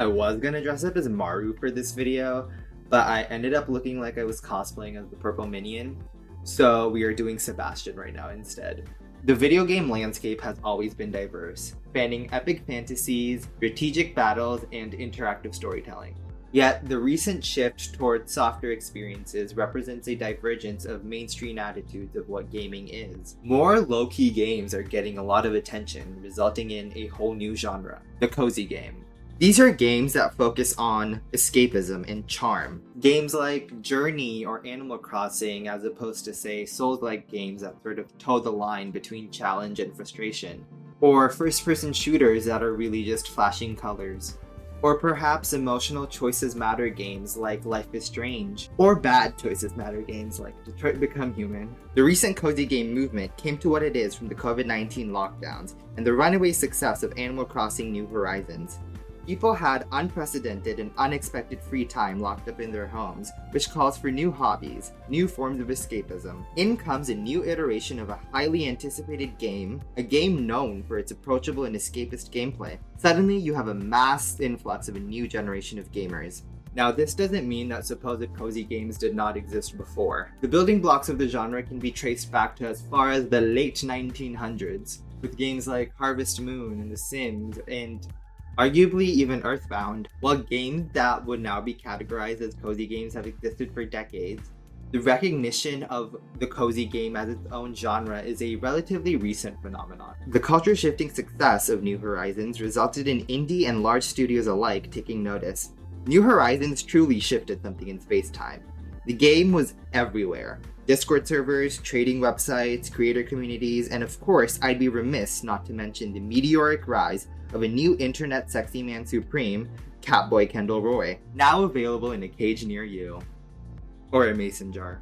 I was gonna dress up as Maru for this video, but I ended up looking like I was cosplaying as the Purple Minion, so we are doing Sebastian right now instead. The video game landscape has always been diverse, spanning epic fantasies, strategic battles, and interactive storytelling. Yet, the recent shift towards softer experiences represents a divergence of mainstream attitudes of what gaming is. More low-key games are getting a lot of attention, resulting in a whole new genre, the cozy game. These are games that focus on escapism and charm. Games like Journey or Animal Crossing, as opposed to, say, Souls-like games that sort of toe the line between challenge and frustration. Or first-person shooters that are really just flashing colors. Or perhaps emotional choices matter games like Life is Strange. Or bad choices matter games like Detroit Become Human. The recent cozy game movement came to what it is from the COVID-19 lockdowns and the runaway success of Animal Crossing New Horizons. People had unprecedented and unexpected free time locked up in their homes, which calls for new hobbies, new forms of escapism. In comes a new iteration of a highly anticipated game, a game known for its approachable and escapist gameplay. Suddenly, you have a mass influx of a new generation of gamers. Now, this doesn't mean that supposed cozy games did not exist before. The building blocks of the genre can be traced back to as far as the late 1900s, with games like Harvest Moon and The Sims, and arguably even Earthbound. While games that would now be categorized as cozy games have existed for decades, the recognition of the cozy game as its own genre is a relatively recent phenomenon. The culture-shifting success of New Horizons resulted in indie and large studios alike taking notice. New Horizons truly shifted something in space-time. The game was everywhere. Discord servers, trading websites, creator communities, and of course, I'd be remiss not to mention the meteoric rise of a new internet sexy man supreme, Catboy Kendall Roy, now available in a cage near you. Or a mason jar.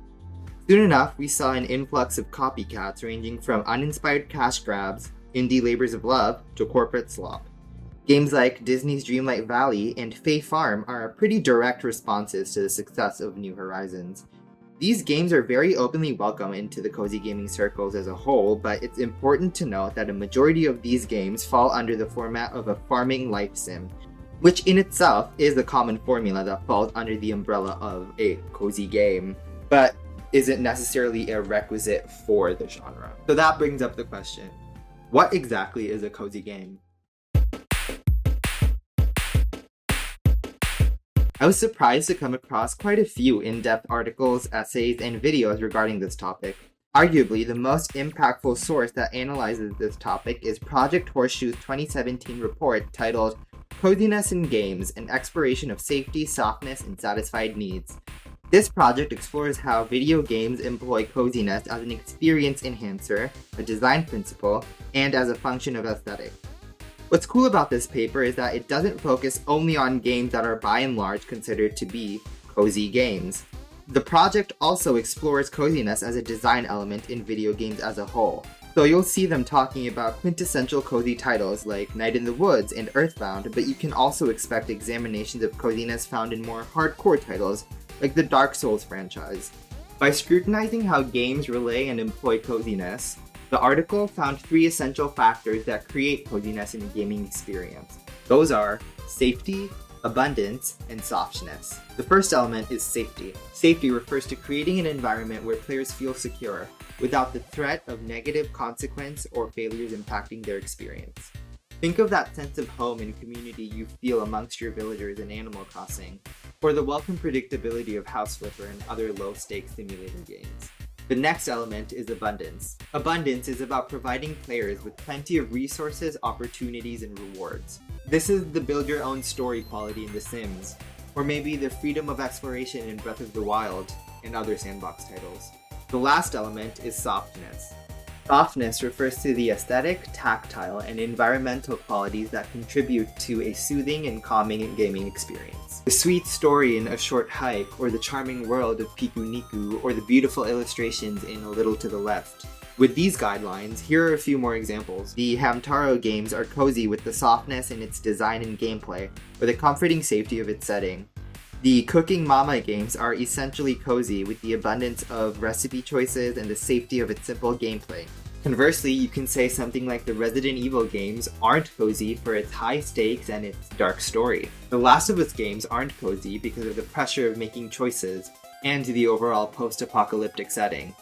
Soon enough, we saw an influx of copycats ranging from uninspired cash grabs, indie labors of love, to corporate slop. Games like Disney's Dreamlight Valley and Fae Farm are pretty direct responses to the success of New Horizons. These games are very openly welcome into the cozy gaming circles as a whole, but it's important to note that a majority of these games fall under the format of a farming life sim, which in itself is a common formula that falls under the umbrella of a cozy game, but isn't necessarily a requisite for the genre. So that brings up the question, what exactly is a cozy game? I was surprised to come across quite a few in-depth articles, essays, and videos regarding this topic. Arguably, the most impactful source that analyzes this topic is Project Horseshoe's 2017 report titled Coziness in Games, an Exploration of Safety, Softness, and Satisfied Needs. This project explores how video games employ coziness as an experience enhancer, a design principle, and as a function of aesthetics. What's cool about this paper is that it doesn't focus only on games that are by and large considered to be cozy games. The project also explores coziness as a design element in video games as a whole. So you'll see them talking about quintessential cozy titles like Night in the Woods and Earthbound, but you can also expect examinations of coziness found in more hardcore titles like the Dark Souls franchise. By scrutinizing how games relay and employ coziness, the article found 3 essential factors that create coziness in a gaming experience. Those are safety, abundance, and softness. The first element is safety. Safety refers to creating an environment where players feel secure, without the threat of negative consequence or failures impacting their experience. Think of that sense of home and community you feel amongst your villagers in Animal Crossing, or the welcome predictability of House Flipper and other low-stakes simulating games. The next element is abundance. Abundance is about providing players with plenty of resources, opportunities, and rewards. This is the build-your-own-story quality in The Sims, or maybe the freedom of exploration in Breath of the Wild and other sandbox titles. The last element is softness. Softness refers to the aesthetic, tactile, and environmental qualities that contribute to a soothing and calming gaming experience. The sweet story in A Short Hike, or the charming world of Pikuniku, or the beautiful illustrations in A Little to the Left. With these guidelines, here are a few more examples. The Hamtaro games are cozy with the softness in its design and gameplay, or the comforting safety of its setting. The Cooking Mama games are essentially cozy with the abundance of recipe choices and the safety of its simple gameplay. Conversely, you can say something like the Resident Evil games aren't cozy for its high stakes and its dark story. The Last of Us games aren't cozy because of the pressure of making choices and the overall post-apocalyptic setting.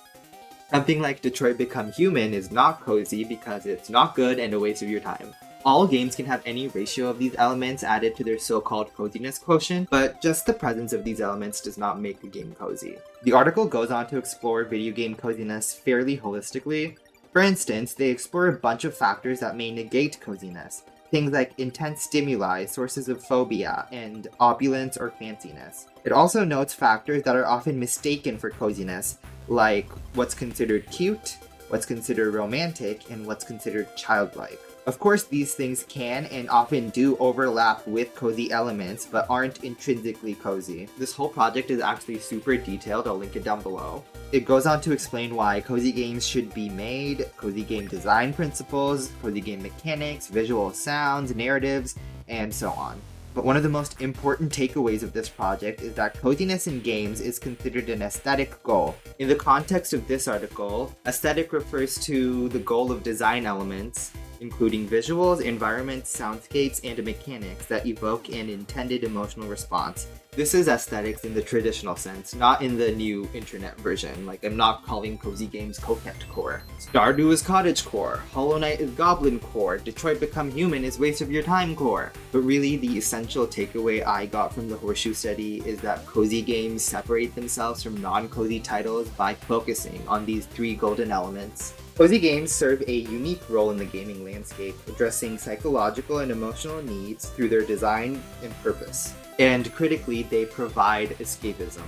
Something like Detroit Become Human is not cozy because it's not good and a waste of your time. All games can have any ratio of these elements added to their so-called coziness quotient, but just the presence of these elements does not make a game cozy. The article goes on to explore video game coziness fairly holistically. For instance, they explore a bunch of factors that may negate coziness. Things like intense stimuli, sources of phobia, and opulence or fanciness. It also notes factors that are often mistaken for coziness, like what's considered cute, what's considered romantic, and what's considered childlike. Of course, these things can and often do overlap with cozy elements, but aren't intrinsically cozy. This whole project is actually super detailed, I'll link it down below. It goes on to explain why cozy games should be made, cozy game design principles, cozy game mechanics, visual sounds, narratives, and so on. But one of the most important takeaways of this project is that coziness in games is considered an aesthetic goal. In the context of this article, aesthetic refers to the goal of design elements, including visuals, environments, soundscapes, and mechanics that evoke an intended emotional response. This is aesthetics in the traditional sense, not in the new internet version. Like, I'm not calling cozy games coquette core. Stardew is cottage core, Hollow Knight is goblin core, Detroit Become Human is waste of your time core. But really, the essential takeaway I got from the Horseshoe study is that cozy games separate themselves from non-cozy titles by focusing on these three golden elements. Cozy games serve a unique role in the gaming landscape, addressing psychological and emotional needs through their design and purpose. And critically, they provide escapism.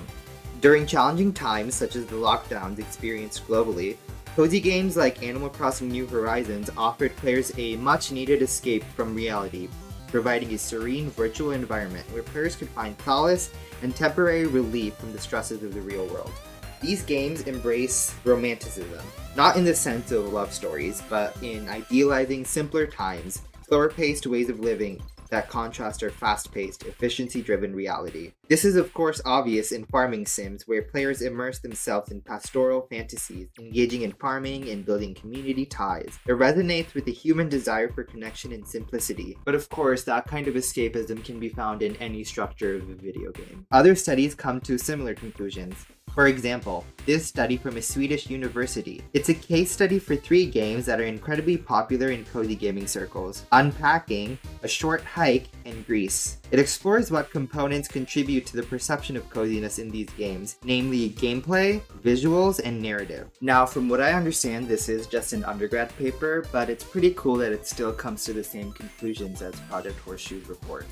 During challenging times, such as the lockdowns experienced globally, cozy games like Animal Crossing New Horizons offered players a much-needed escape from reality, providing a serene virtual environment where players could find solace and temporary relief from the stresses of the real world. These games embrace romanticism, not in the sense of love stories, but in idealizing simpler times, slower-paced ways of living that contrast our fast-paced, efficiency-driven reality. This is of course obvious in farming sims, where players immerse themselves in pastoral fantasies, engaging in farming and building community ties. It resonates with the human desire for connection and simplicity. But of course, that kind of escapism can be found in any structure of a video game. Other studies come to similar conclusions. For example, this study from a Swedish university. It's a case study for 3 games that are incredibly popular in cozy gaming circles: Unpacking, A Short Hike, and Gris. It explores what components contribute to the perception of coziness in these games, namely gameplay, visuals, and narrative. Now, from what I understand, this is just an undergrad paper, but it's pretty cool that it still comes to the same conclusions as Project Horseshoe's report.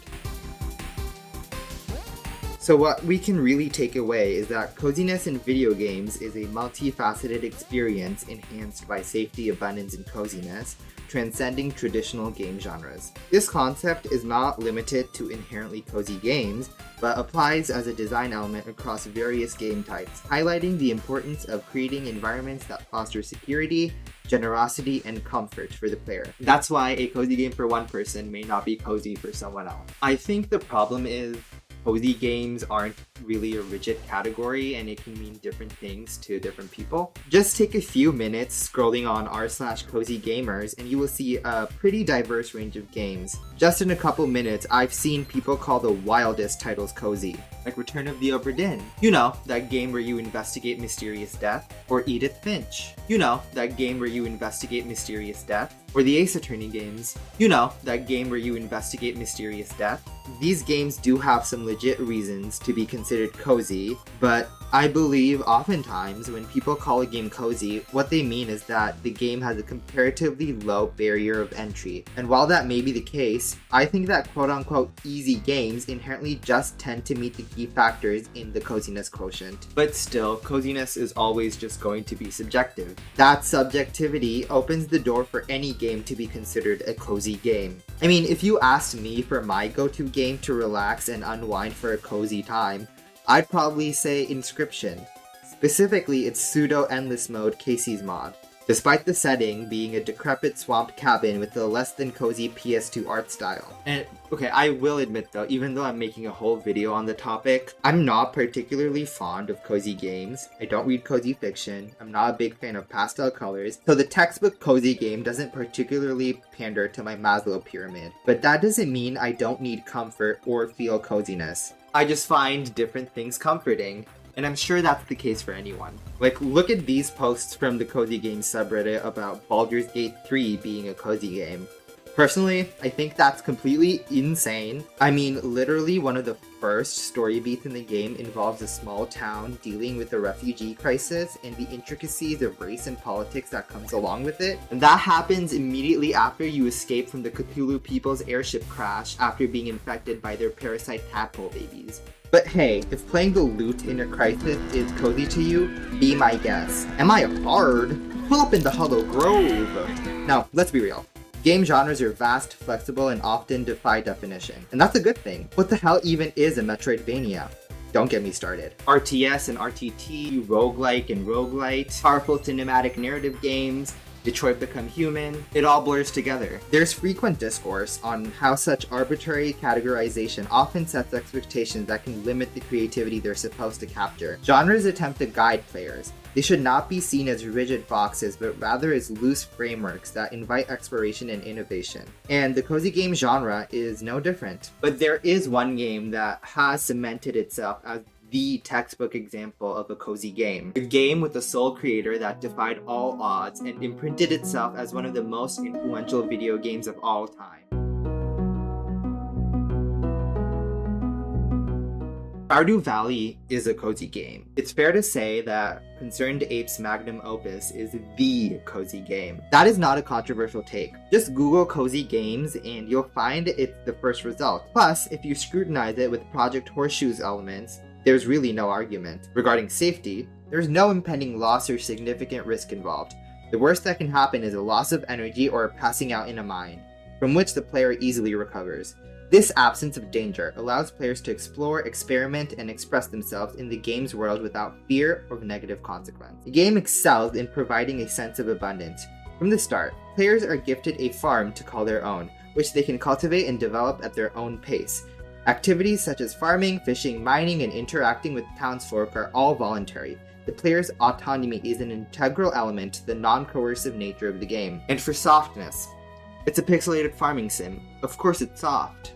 So what we can really take away is that coziness in video games is a multifaceted experience enhanced by safety, abundance, and coziness, transcending traditional game genres. This concept is not limited to inherently cozy games, but applies as a design element across various game types, highlighting the importance of creating environments that foster security, generosity, and comfort for the player. That's why a cozy game for one person may not be cozy for someone else. I think the problem is cozy games aren't really a rigid category, and it can mean different things to different people. Just take a few minutes scrolling on r/cozy gamers and you will see a pretty diverse range of games. Just in a couple minutes, I've seen people call the wildest titles cozy, like Return of the Obra Dinn. You know, that game where you investigate mysterious death. Or Edith Finch. You know, that game where you investigate mysterious death. Or the Ace Attorney games. You know, that game where you investigate mysterious death. These games do have some legit reasons to be considered cozy, but I believe oftentimes when people call a game cozy, what they mean is that the game has a comparatively low barrier of entry. And while that may be the case, I think that quote-unquote easy games inherently just tend to meet the key factors in the coziness quotient. But still, coziness is always just going to be subjective. That subjectivity opens the door for any game to be considered a cozy game. I mean, if you asked me for my go-to game to relax and unwind for a cozy time, I'd probably say Inscription. Specifically, its pseudo-endless mode Casey's mod. Despite the setting being a decrepit swamp cabin with a less than cozy PS2 art style. And Okay, I will admit though, even though I'm making a whole video on the topic, I'm not particularly fond of cozy games. I don't read cozy fiction. I'm not a big fan of pastel colors. So the textbook cozy game doesn't particularly pander to my Maslow pyramid. But that doesn't mean I don't need comfort or feel coziness. I just find different things comforting. And I'm sure that's the case for anyone. Like, look at these posts from the Cozy Games subreddit about Baldur's Gate 3 being a cozy game. Personally, I think that's completely insane. I mean, literally one of the first story beats in the game involves a small town dealing with the refugee crisis and the intricacies of race and politics that comes along with it. And that happens immediately after you escape from the Cthulhu people's airship crash after being infected by their parasite tadpole babies. But hey, if playing the loot in a crisis is cozy to you, be my guest. Am I a bard? Pull up in the Hollow Grove! Now, let's be real. Game genres are vast, flexible, and often defy definition. And that's a good thing. What the hell even is a Metroidvania? Don't get me started. RTS and RTT, roguelike and roguelite, powerful cinematic narrative games, Detroit Become Human, it all blurs together. There's frequent discourse on how such arbitrary categorization often sets expectations that can limit the creativity they're supposed to capture. Genres attempt to guide players. They should not be seen as rigid boxes, but rather as loose frameworks that invite exploration and innovation. And the cozy game genre is no different. But there is one game that has cemented itself as the textbook example of a cozy game. A game with a sole creator that defied all odds and imprinted itself as one of the most influential video games of all time. Stardew Valley is a cozy game. It's fair to say that Concerned Ape's magnum opus is the cozy game. That is not a controversial take. Just Google cozy games and you'll find it's the first result. Plus, if you scrutinize it with Project Horseshoe's elements, there's really no argument. Regarding safety, there's no impending loss or significant risk involved. The worst that can happen is a loss of energy or a passing out in a mine, from which the player easily recovers. This absence of danger allows players to explore, experiment, and express themselves in the game's world without fear of negative consequence. The game excels in providing a sense of abundance. From the start, players are gifted a farm to call their own, which they can cultivate and develop at their own pace. Activities such as farming, fishing, mining, and interacting with townsfolk are all voluntary. The player's autonomy is an integral element to the non-coercive nature of the game. And for softness, it's a pixelated farming sim. Of course it's soft.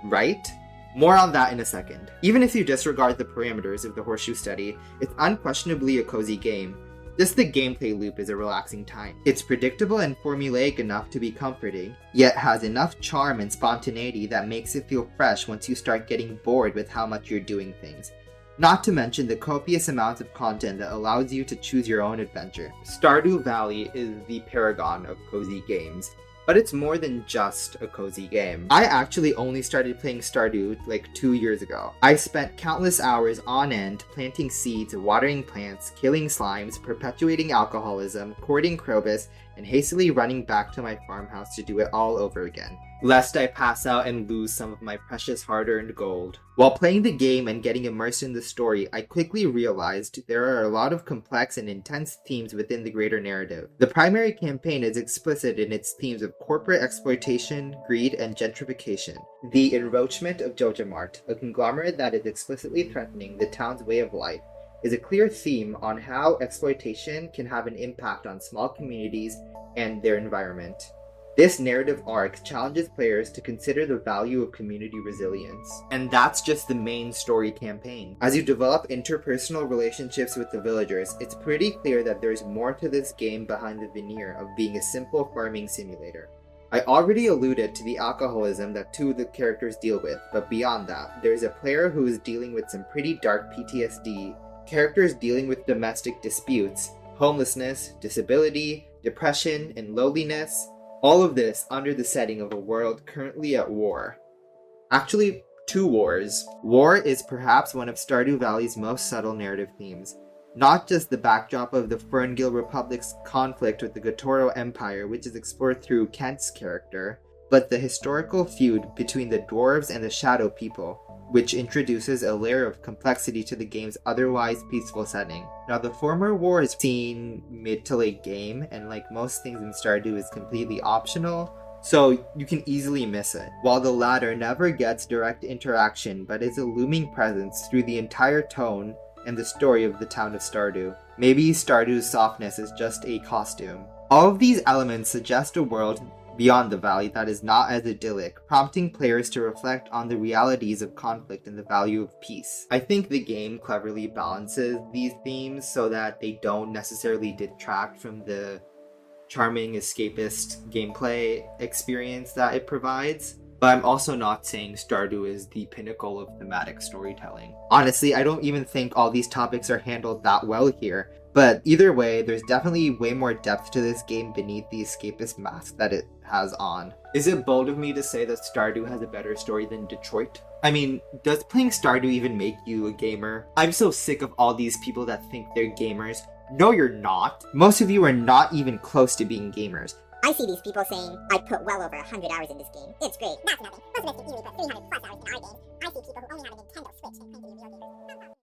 Right? More on that in a second. Even if you disregard the parameters of the Horseshoe study, it's unquestionably a cozy game. Just the gameplay loop is a relaxing time. It's predictable and formulaic enough to be comforting, yet has enough charm and spontaneity that makes it feel fresh once you start getting bored with how much you're doing things. Not to mention the copious amounts of content that allows you to choose your own adventure. Stardew Valley is the paragon of cozy games. But it's more than just a cozy game. I actually only started playing Stardew like 2 years ago. I spent countless hours on end planting seeds, watering plants, killing slimes, perpetuating alcoholism, courting Krobus, and hastily running back to my farmhouse to do it all over again, lest I pass out and lose some of my precious hard-earned gold. While playing the game and getting immersed in the story, I quickly realized there are a lot of complex and intense themes within the greater narrative. The primary campaign is explicit in its themes of corporate exploitation, greed, and gentrification. The enroachment of Jojamart, a conglomerate that is explicitly threatening the town's way of life, is a clear theme on how exploitation can have an impact on small communities and their environment. This narrative arc challenges players to consider the value of community resilience. And that's just the main story campaign. As you develop interpersonal relationships with the villagers, it's pretty clear that there's more to this game behind the veneer of being a simple farming simulator. I already alluded to the alcoholism that two of the characters deal with, but beyond that, there's a player who is dealing with some pretty dark PTSD, characters dealing with domestic disputes, homelessness, disability, depression, and loneliness. All of this under the setting of a world currently at war. Actually, 2 wars. War is perhaps one of Stardew Valley's most subtle narrative themes. Not just the backdrop of the Ferngil Republic's conflict with the Gotoro Empire, which is explored through Kent's character, but the historical feud between the dwarves and the Shadow People, which introduces a layer of complexity to the game's otherwise peaceful setting. Now, the former war is seen mid to late game, and like most things in Stardew is completely optional, so you can easily miss it, while the latter never gets direct interaction but is a looming presence through the entire tone and the story of the town of Stardew. Maybe Stardew's softness is just a costume. All of these elements suggest a world beyond the valley that is not as idyllic, prompting players to reflect on the realities of conflict and the value of peace. I think the game cleverly balances these themes so that they don't necessarily detract from the charming escapist gameplay experience that it provides. But I'm also not saying Stardew is the pinnacle of thematic storytelling. Honestly, I don't even think all these topics are handled that well here. But either way, there's definitely way more depth to this game beneath the escapist mask that it has on. Is it bold of me to say that Stardew has a better story than Detroit? I mean, does playing Stardew even make you a gamer? I'm so sick of all these people that think they're gamers. No, you're not. Most of you are not even close to being gamers. I see these people saying, I put well over 100 hours in this game. It's great. That's nothing. Most of us can easily put 300 plus hours in our games. I see people who only have a Nintendo Switch and claim to be real gamers.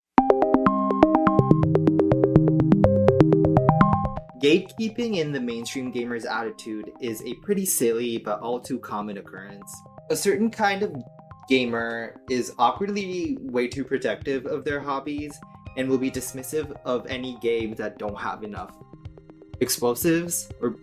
Gatekeeping in the mainstream gamer's attitude is a pretty silly but all too common occurrence. A certain kind of gamer is awkwardly way too protective of their hobbies and will be dismissive of any games that don't have enough explosives or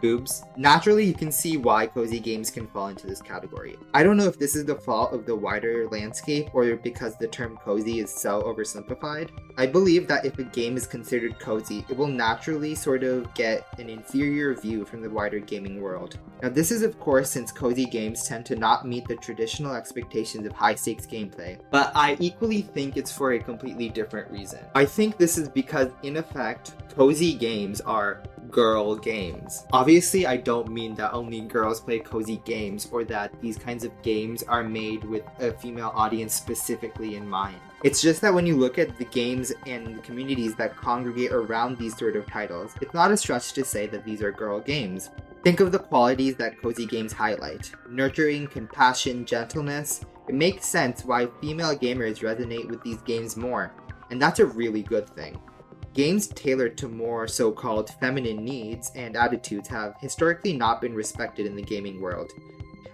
boobs. Naturally, you can see why cozy games can fall into this category. I don't know if this is the fault of the wider landscape or because the term cozy is so oversimplified. I believe that if a game is considered cozy, it will naturally sort of get an inferior view from the wider gaming world. Now this is of course since cozy games tend to not meet the traditional expectations of high-stakes gameplay, but I equally think it's for a completely different reason. I think this is because in effect, cozy games are girl games. Obviously, I don't mean that only girls play cozy games or that these kinds of games are made with a female audience specifically in mind. It's just that when you look at the games and the communities that congregate around these sort of titles, it's not a stretch to say that these are girl games. Think of the qualities that cozy games highlight: nurturing, compassion, gentleness. It makes sense why female gamers resonate with these games more, and that's a really good thing. Games tailored to more so-called feminine needs and attitudes have historically not been respected in the gaming world.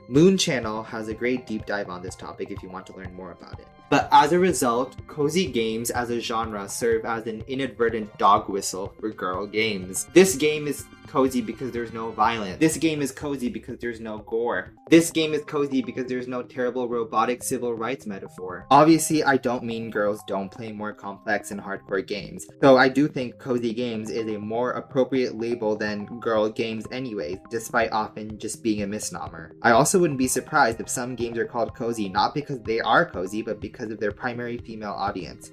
Moon Channel has a great deep dive on this topic if you want to learn more about it. But as a result, cozy games as a genre serve as an inadvertent dog whistle for girl games. This game is cozy because there's no violence. This game is cozy because there's no gore. This game is cozy because there's no terrible robotic civil rights metaphor. Obviously, I don't mean girls don't play more complex and hardcore games, though I do think cozy games is a more appropriate label than girl games anyways, despite often just being a misnomer. I also wouldn't be surprised if some games are called cozy not because they are cozy, but because of their primary female audience,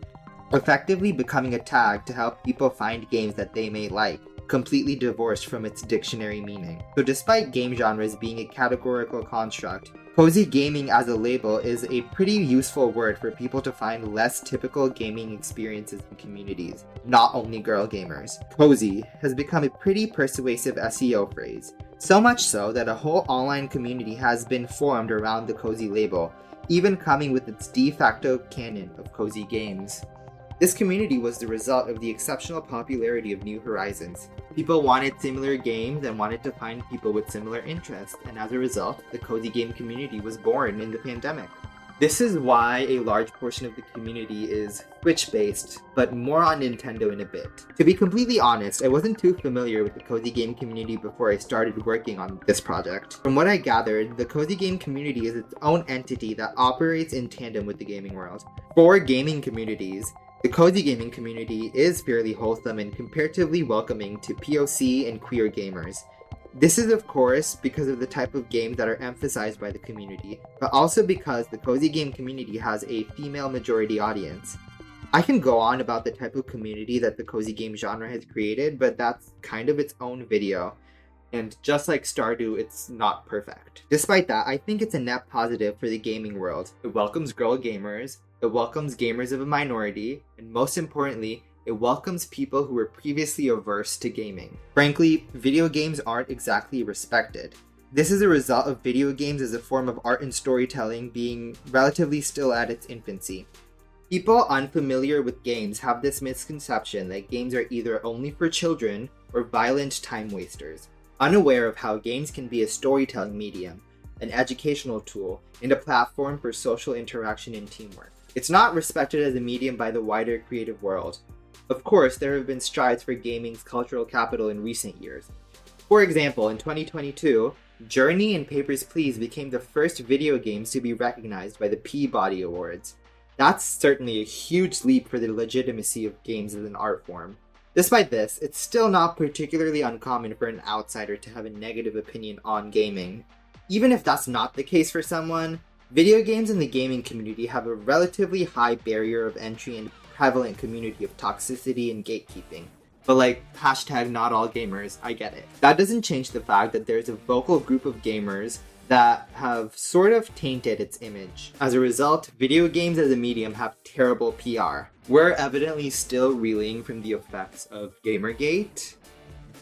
effectively becoming a tag to help people find games that they may like, completely divorced from its dictionary meaning. So despite game genres being a categorical construct, cozy gaming as a label is a pretty useful word for people to find less typical gaming experiences in communities, not only girl gamers. Cozy has become a pretty persuasive SEO phrase, so much so that a whole online community has been formed around the cozy label, even coming with its de facto canon of cozy games. This community was the result of the exceptional popularity of New Horizons. People wanted similar games and wanted to find people with similar interests, and as a result, the cozy game community was born in the pandemic. This is why a large portion of the community is Switch-based, but more on Nintendo in a bit. To be completely honest, I wasn't too familiar with the cozy game community before I started working on this project. From what I gathered, the cozy game community is its own entity that operates in tandem with the gaming world. For gaming communities, the cozy gaming community is fairly wholesome and comparatively welcoming to POC and queer gamers. This is of course because of the type of games that are emphasized by the community, but also because the cozy game community has a female majority audience. I can go on about the type of community that the cozy game genre has created, but that's kind of its own video. And just like Stardew, it's not perfect. Despite that, I think it's a net positive for the gaming world. It welcomes girl gamers, it welcomes gamers of a minority, and most importantly, it welcomes people who were previously averse to gaming. Frankly, video games aren't exactly respected. This is a result of video games as a form of art and storytelling being relatively still at its infancy. People unfamiliar with games have this misconception that games are either only for children or violent time wasters. unaware of how games can be a storytelling medium, an educational tool, and a platform for social interaction and teamwork. It's not respected as a medium by the wider creative world. Of course, there have been strides for gaming's cultural capital in recent years. For example, in 2022, Journey and Papers, Please became the first video games to be recognized by the Peabody Awards. That's certainly a huge leap for the legitimacy of games as an art form. Despite this, it's still not particularly uncommon for an outsider to have a negative opinion on gaming. Even if that's not the case for someone, video games in the gaming community have a relatively high barrier of entry and prevalent community of toxicity and gatekeeping. But hashtag not all gamers, I get it. That doesn't change the fact that there's a vocal group of gamers that have sort of tainted its image. As a result, video games as a medium have terrible PR. We're evidently still reeling from the effects of Gamergate,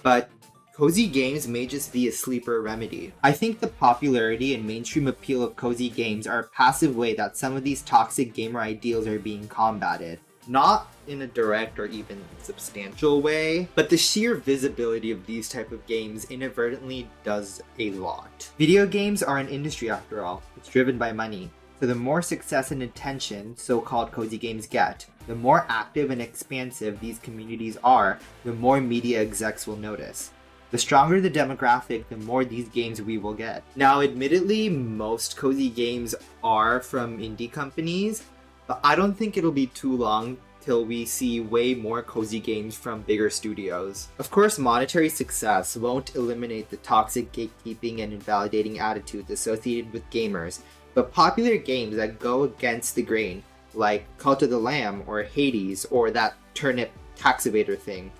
but cozy games may just be a sleeper remedy. I think the popularity and mainstream appeal of cozy games are a passive way that some of these toxic gamer ideals are being combated. Not in a direct or even substantial way, but the sheer visibility of these type of games inadvertently does a lot. Video games are an industry after all. It's driven by money. So the more success and attention so-called cozy games get, the more active and expansive these communities are, the more media execs will notice. The stronger the demographic, the more these games we will get. Now, admittedly, most cozy games are from indie companies, but I don't think it'll be too long till we see way more cozy games from bigger studios. Of course, monetary success won't eliminate the toxic gatekeeping and invalidating attitudes associated with gamers, but popular games that go against the grain, like Cult of the Lamb or Hades or that turnip tax evader thing,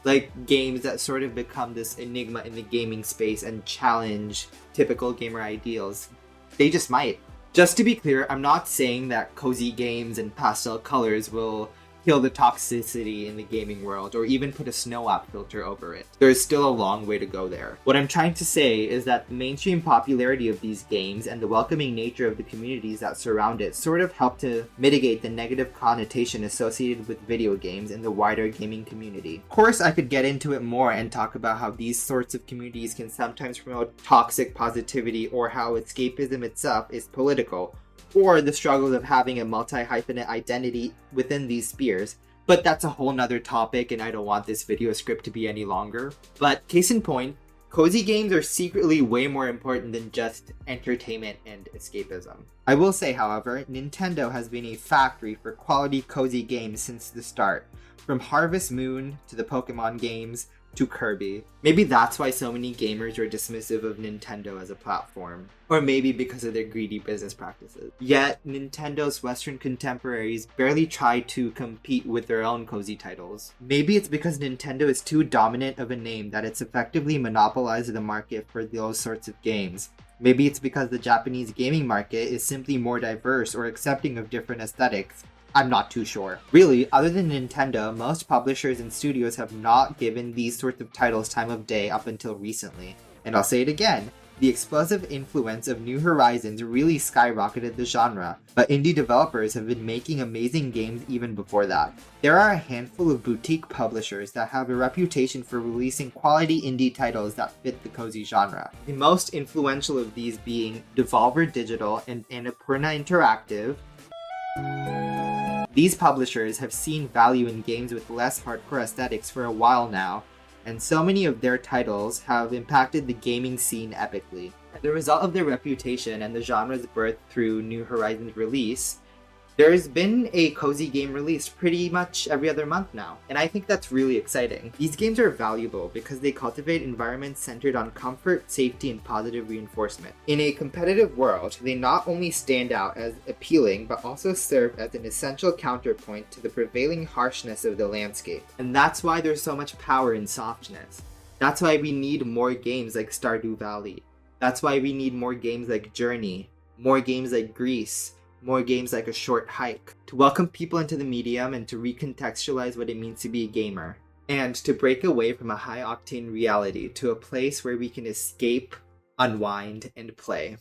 like games that sort of become this enigma in the gaming space and challenge typical gamer ideals, they just might. Just to be clear, I'm not saying that cozy games and pastel colors will kill the toxicity in the gaming world or even put a snow app filter over it. There's still a long way to go there. What I'm trying to say is that the mainstream popularity of these games and the welcoming nature of the communities that surround it sort of help to mitigate the negative connotation associated with video games in the wider gaming community. Of course, I could get into it more and talk about how these sorts of communities can sometimes promote toxic positivity or how escapism itself is political, or the struggles of having a multi-hyphenate identity within these spheres, but that's a whole nother topic and I don't want this video script to be any longer. But case in point, cozy games are secretly way more important than just entertainment and escapism. I will say, however, Nintendo has been a factory for quality cozy games since the start, from Harvest Moon to the Pokemon games to Kirby. Maybe that's why so many gamers are dismissive of Nintendo as a platform. Or maybe because of their greedy business practices. Yet, Nintendo's Western contemporaries barely try to compete with their own cozy titles. Maybe it's because Nintendo is too dominant of a name that it's effectively monopolized the market for those sorts of games. Maybe it's because the Japanese gaming market is simply more diverse or accepting of different aesthetics. I'm not too sure. Really, other than Nintendo, most publishers and studios have not given these sorts of titles time of day up until recently. And I'll say it again, the explosive influence of New Horizons really skyrocketed the genre, but indie developers have been making amazing games even before that. There are a handful of boutique publishers that have a reputation for releasing quality indie titles that fit the cozy genre. The most influential of these being Devolver Digital and Annapurna Interactive. These publishers have seen value in games with less hardcore aesthetics for a while now, and so many of their titles have impacted the gaming scene epically. As a result of their reputation and the genre's birth through New Horizons release, there's been a cozy game released pretty much every other month now, and I think that's really exciting. These games are valuable because they cultivate environments centered on comfort, safety, and positive reinforcement. In a competitive world, they not only stand out as appealing, but also serve as an essential counterpoint to the prevailing harshness of the landscape. And that's why there's so much power in softness. That's why we need more games like Stardew Valley. That's why we need more games like Journey, more games like Gris, more games like A Short Hike, to welcome people into the medium and to recontextualize what it means to be a gamer, and to break away from a high-octane reality to a place where we can escape, unwind, and play.